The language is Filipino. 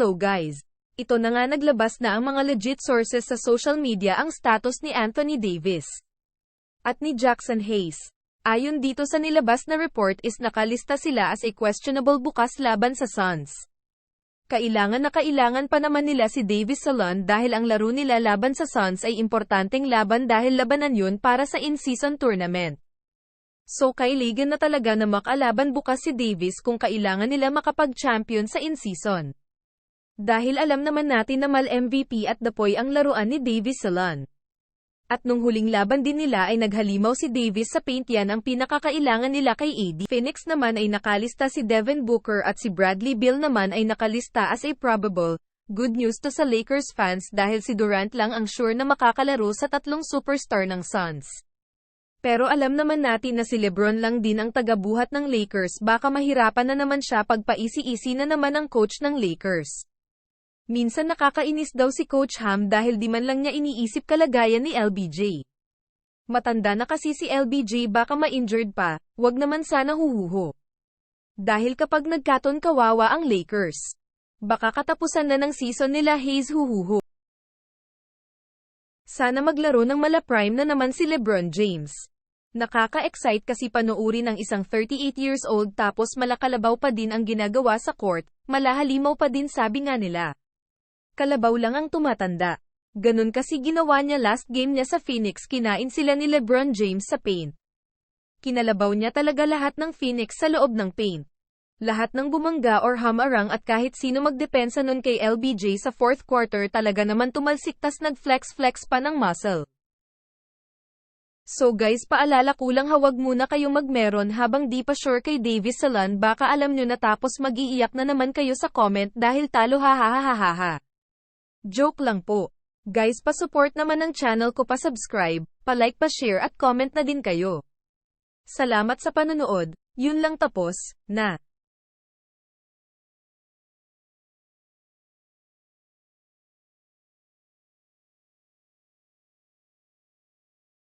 So guys, ito na nga naglabas na ang mga legit sources sa social media ang status ni Anthony Davis at ni Jackson Hayes. Ayon dito sa nilabas na report is nakalista sila as a questionable bukas laban sa Suns. Kailangan pa naman nila si Davis sa LeBron dahil ang laro nila laban sa Suns ay importanteng laban dahil labanan yun para sa in-season tournament. So kailangan na talaga na makalaban bukas si Davis kung kailangan nila makapag-champion sa in-season. Dahil alam naman natin na mal-MVP at dapoy ang laruan ni Davis sa LeBron. At nung huling laban din nila ay naghalimaw si Davis sa paint, yan ang pinakakailangan nila kay AD. Phoenix naman ay nakalista si Devin Booker at si Bradley Beal naman ay nakalista as a probable. Good news to sa Lakers fans dahil si Durant lang ang sure na makakalaro sa tatlong superstar ng Suns. Pero alam naman natin na si LeBron lang din ang tagabuhat ng Lakers, baka mahirapan na naman siya pag paisi-isi na naman ang coach ng Lakers. Minsan nakakainis daw si Coach Ham dahil di man lang niya iniisip kalagayan ni LBJ. Matanda na kasi si LBJ, baka ma-injured pa, wag naman sana huhuho. Dahil kapag nagkaton kawawa ang Lakers, baka katapusan na ng season nila Hayes huhuho. Sana maglaro ng mala-prime na naman si LeBron James. Nakaka-excite kasi panoorin ng isang 38 years old tapos malakalabaw pa din ang ginagawa sa court, malahalimaw pa din sabi nga nila. Kalabaw lang ang tumatanda. Ganun kasi ginawa niya last game niya sa Phoenix, kinain sila ni LeBron James sa paint. Kinalabaw niya talaga lahat ng Phoenix sa loob ng paint. Lahat ng bumangga or hamarang at kahit sino magdepensa nun kay LBJ sa fourth quarter talaga naman tumalsik tas nag-flex pa ng muscle. So guys, paalala ko lang, huwag muna kayong magmeron habang di pa sure kay Davis sa LeBron, baka alam nyo na tapos mag-iiyak na naman kayo sa comment dahil talo hahaha. Joke lang po. Guys, pa-support naman ng channel ko, pa-subscribe, pa-like, pa-share at comment na din kayo. Salamat sa panonood, yun lang, tapos na.